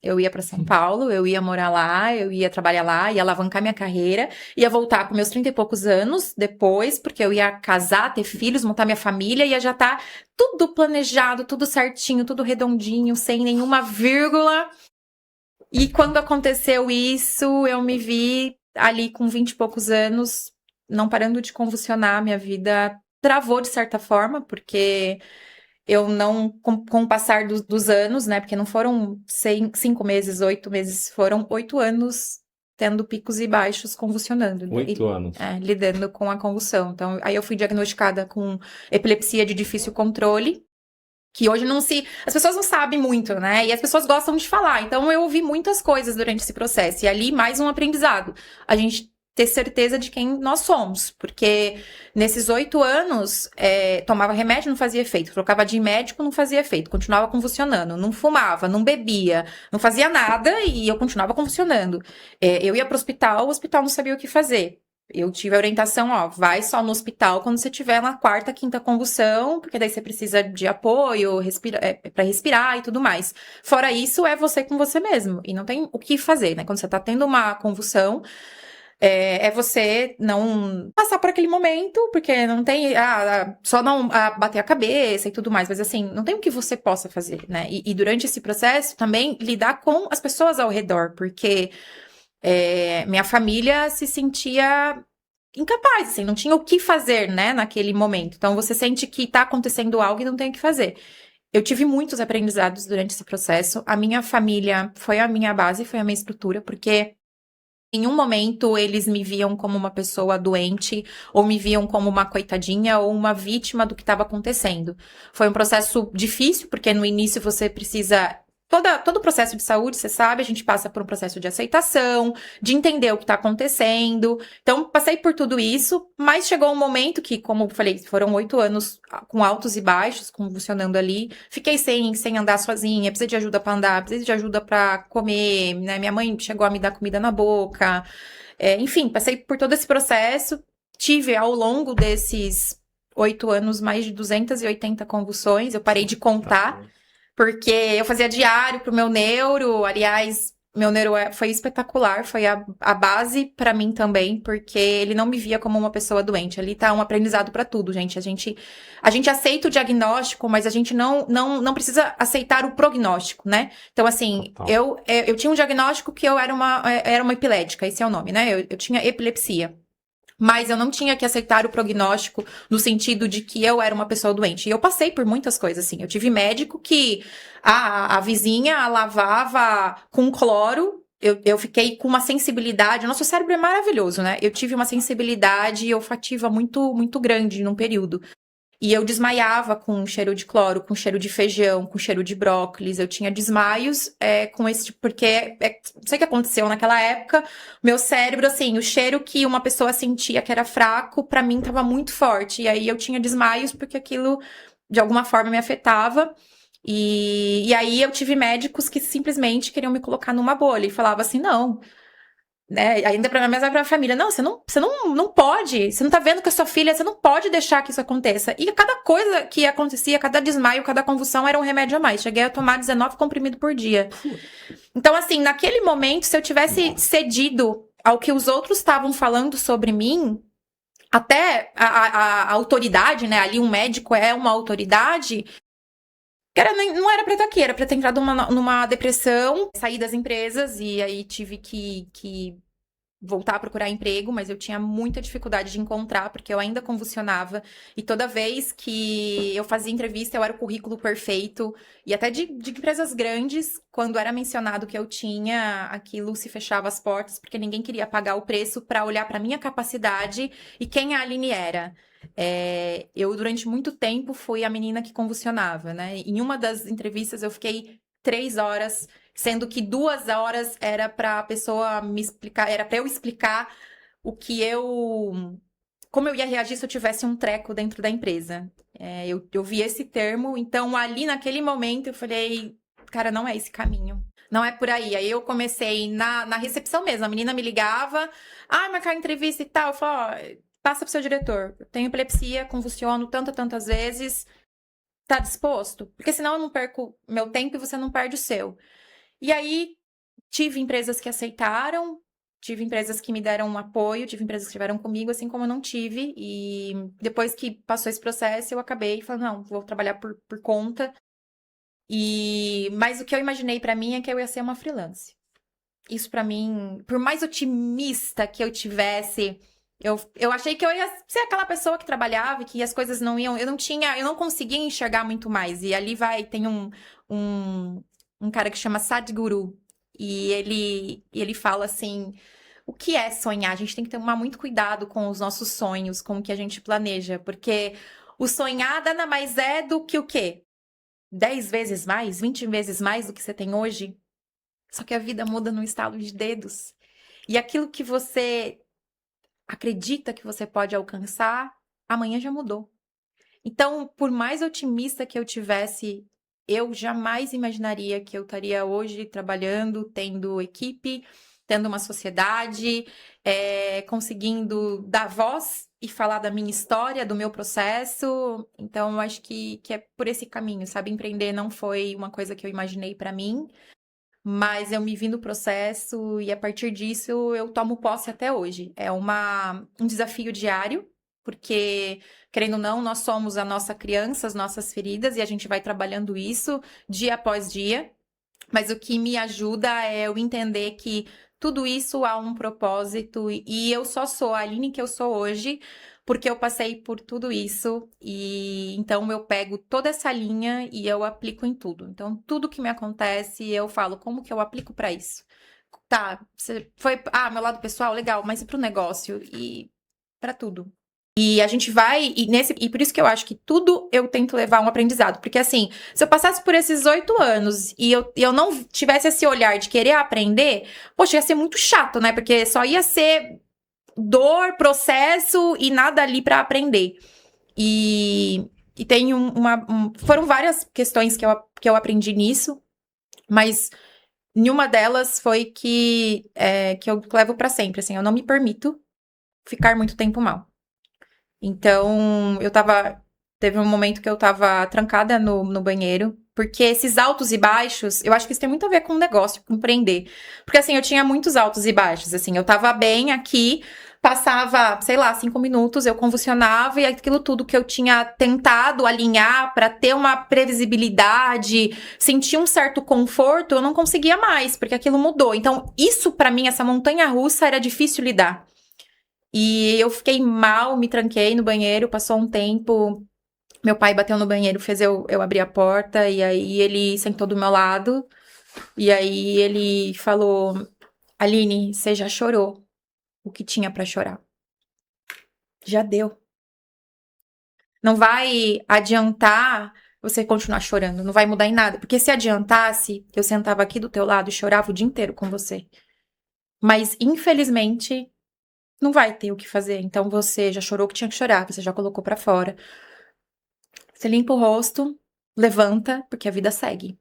Eu ia para São Paulo, eu ia morar lá, eu ia trabalhar lá, ia alavancar minha carreira, ia voltar com meus 30 e poucos anos depois, porque eu ia casar, ter filhos, montar minha família, ia já estar tudo planejado, tudo certinho, tudo redondinho, sem nenhuma vírgula. E quando aconteceu isso, eu me vi ali com 20 e poucos anos, não parando de convulsionar, minha vida travou de certa forma, porque eu não, com o passar dos anos, né? Porque não foram 5 meses, 8 meses, foram 8 anos tendo picos e baixos, convulsionando, Oito anos. lidando com a convulsão. Então, aí eu fui diagnosticada com epilepsia de difícil controle, que hoje não se... As pessoas não sabem muito, né? E as pessoas gostam de falar. Então, eu ouvi muitas coisas durante esse processo. E ali, mais um aprendizado. A gente ter certeza de quem nós somos. Porque nesses 8 anos, tomava remédio, não fazia efeito. Trocava de médico, não fazia efeito. Continuava convulsionando. Não fumava, não bebia, não fazia nada e eu continuava convulsionando. Eu ia pro hospital, o hospital não sabia o que fazer. Eu tive a orientação, vai só no hospital quando você tiver na quarta, quinta convulsão, porque daí você precisa de apoio, para respirar e tudo mais. Fora isso, é você com você mesmo. E não tem o que fazer, né? Quando você tá tendo uma convulsão, é você não passar por aquele momento, porque não tem, só não bater a cabeça e tudo mais. Mas assim, não tem o que você possa fazer, né? E durante esse processo, também lidar com as pessoas ao redor, porque... minha família se sentia incapaz, assim, não tinha o que fazer, né, naquele momento. Então, você sente que tá acontecendo algo e não tem o que fazer. Eu tive muitos aprendizados durante esse processo. A minha família foi a minha base, foi a minha estrutura, porque em um momento eles me viam como uma pessoa doente, ou me viam como uma coitadinha, ou uma vítima do que estava acontecendo. Foi um processo difícil, porque no início você precisa... Todo o processo de saúde, você sabe, a gente passa por um processo de aceitação, de entender o que está acontecendo. Então, passei por tudo isso, mas chegou um momento que, como eu falei, foram 8 anos com altos e baixos, convulsionando ali. Fiquei sem andar sozinha, precisei de ajuda para andar, precisei de ajuda para comer, né? Minha mãe chegou a me dar comida na boca. Enfim, passei por todo esse processo. Tive, ao longo desses 8 anos, mais de 280 convulsões. Eu parei de contar. Porque eu fazia diário pro meu neuro, aliás, meu neuro foi espetacular, foi a base pra mim também, porque ele não me via como uma pessoa doente. Ali tá um aprendizado pra tudo, gente. A gente aceita o diagnóstico, mas a gente não precisa aceitar o prognóstico, né? Então, assim, Total. eu tinha um diagnóstico que eu era uma epilética, esse é o nome, né? Eu tinha epilepsia. Mas eu não tinha que aceitar o prognóstico no sentido de que eu era uma pessoa doente. E eu passei por muitas coisas, assim. Eu tive médico que a vizinha lavava com cloro. Eu fiquei com uma sensibilidade. O nosso cérebro é maravilhoso, né? Eu tive uma sensibilidade olfativa muito, muito grande num período. E eu desmaiava com cheiro de cloro, com cheiro de feijão, com cheiro de brócolis. Eu tinha desmaios com esse tipo, porque não sei o que aconteceu naquela época. Meu cérebro, assim, o cheiro que uma pessoa sentia que era fraco, pra mim tava muito forte. E aí eu tinha desmaios porque aquilo de alguma forma me afetava. E aí eu tive médicos que simplesmente queriam me colocar numa bolha e falavam assim, não, né? Ainda pra minha família, não, você não pode, você não tá vendo que a sua filha, você não pode deixar que isso aconteça. E cada coisa que acontecia, cada desmaio, cada convulsão era um remédio a mais. Cheguei a tomar 19 comprimidos por dia. Então, assim, naquele momento, se eu tivesse cedido ao que os outros estavam falando sobre mim, até a autoridade, né? Ali um médico é uma autoridade. Não era pra estar aqui, era pra ter entrado numa depressão, saí das empresas e aí tive que voltar a procurar emprego, mas eu tinha muita dificuldade de encontrar, porque eu ainda convulsionava. E toda vez que eu fazia entrevista, eu era o currículo perfeito. E até de empresas grandes, quando era mencionado que eu tinha, aquilo se fechava as portas, porque ninguém queria pagar o preço para olhar para minha capacidade e quem a Aline era. Eu, durante muito tempo, fui a menina que convulsionava, né? Em uma das entrevistas, eu fiquei 3 horas, sendo que 2 horas era para a pessoa me explicar, era para eu explicar como eu ia reagir se eu tivesse um treco dentro da empresa. Eu vi esse termo, então ali naquele momento eu falei, cara, não é esse caminho. Não é por aí. Aí eu comecei na recepção mesmo. A menina me ligava, marcar entrevista e tal. Eu falei, passa pro seu diretor. Eu tenho epilepsia, convulsiono tantas vezes. Tá disposto? Porque senão eu não perco meu tempo e você não perde o seu. E aí, tive empresas que aceitaram, tive empresas que me deram um apoio, tive empresas que estiveram comigo, assim como eu não tive. E depois que passou esse processo, eu acabei falando, não, vou trabalhar por conta. Mas o que eu imaginei pra mim é que eu ia ser uma freelance. Isso pra mim, por mais otimista que eu tivesse, eu achei que eu ia ser aquela pessoa que trabalhava e que as coisas não iam, eu não conseguia enxergar muito mais. E ali tem um, um cara que chama Sadhguru, e ele fala assim, o que é sonhar? A gente tem que tomar muito cuidado com os nossos sonhos, com o que a gente planeja, porque o sonhar nada mais é do que o quê? 10 vezes mais, 20 vezes mais do que você tem hoje? Só que a vida muda num estalo de dedos. E aquilo que você acredita que você pode alcançar, amanhã já mudou. Então, por mais otimista que eu tivesse, eu jamais imaginaria que eu estaria hoje trabalhando, tendo equipe, tendo uma sociedade, conseguindo dar voz e falar da minha história, do meu processo. Então, eu acho que é por esse caminho, sabe? Empreender não foi uma coisa que eu imaginei para mim. Mas eu me vi no processo e a partir disso eu tomo posse até hoje. É um desafio diário, porque, querendo ou não, nós somos a nossa criança, as nossas feridas, e a gente vai trabalhando isso dia após dia. Mas o que me ajuda é eu entender que tudo isso há um propósito e eu só sou a Aline que eu sou hoje porque eu passei por tudo isso e então eu pego toda essa linha e eu aplico em tudo. Então tudo que me acontece eu falo como que eu aplico para isso. Tá, você foi, meu lado pessoal, legal, mas e pro negócio e para tudo. E a gente vai, e por isso que eu acho que tudo eu tento levar um aprendizado. Porque assim, se eu passasse por esses 8 anos e eu não tivesse esse olhar de querer aprender, poxa, ia ser muito chato, né? Porque só ia ser dor, processo e nada ali pra aprender. E tem foram várias questões que eu aprendi nisso, mas nenhuma delas foi que eu levo pra sempre. Assim, eu não me permito ficar muito tempo mal. Então, teve um momento que eu tava trancada no banheiro, porque esses altos e baixos, eu acho que isso tem muito a ver com o negócio, com empreender. Porque assim, eu tinha muitos altos e baixos, assim, eu tava bem aqui, passava, sei lá, 5 minutos, eu convulsionava e aquilo tudo que eu tinha tentado alinhar pra ter uma previsibilidade, sentir um certo conforto, eu não conseguia mais, porque aquilo mudou. Então, isso pra mim, essa montanha russa era difícil lidar. E eu fiquei mal, me tranquei no banheiro, passou um tempo. Meu pai bateu no banheiro, fez eu abrir a porta, e aí ele sentou do meu lado. E aí ele falou: Aline, você já chorou o que tinha pra chorar. Já deu. Não vai adiantar você continuar chorando, não vai mudar em nada. Porque se adiantasse, eu sentava aqui do teu lado e chorava o dia inteiro com você. Mas, infelizmente, não vai ter o que fazer. Então você já chorou o que tinha que chorar, você já colocou pra fora. Você limpa o rosto, levanta, porque a vida segue.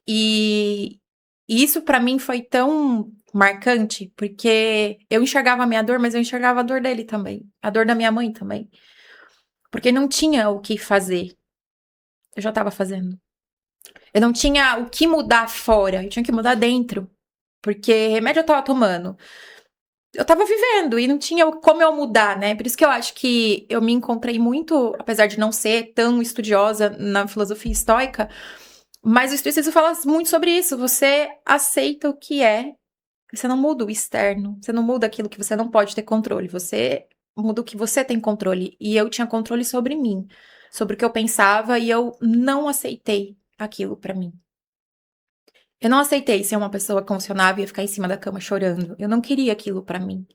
E, e isso pra mim foi tão marcante, porque eu enxergava a minha dor, mas eu enxergava a dor dele também, a dor da minha mãe também. Porque não tinha o que fazer. Eu já tava fazendo. Eu não tinha o que mudar fora, eu tinha que mudar dentro. Porque remédio eu tava tomando. Eu tava vivendo e não tinha como eu mudar, né? Por isso que eu acho que eu me encontrei muito, apesar de não ser tão estudiosa na filosofia estoica, mas o estoicismo fala muito sobre isso. Você aceita o que é, você não muda o externo, você não muda aquilo que você não pode ter controle, você muda o que você tem controle. E eu tinha controle sobre mim, sobre o que eu pensava, e eu não aceitei aquilo pra mim. Eu não aceitei ser uma pessoa que funcionava e ia ficar em cima da cama chorando. Eu não queria aquilo pra mim.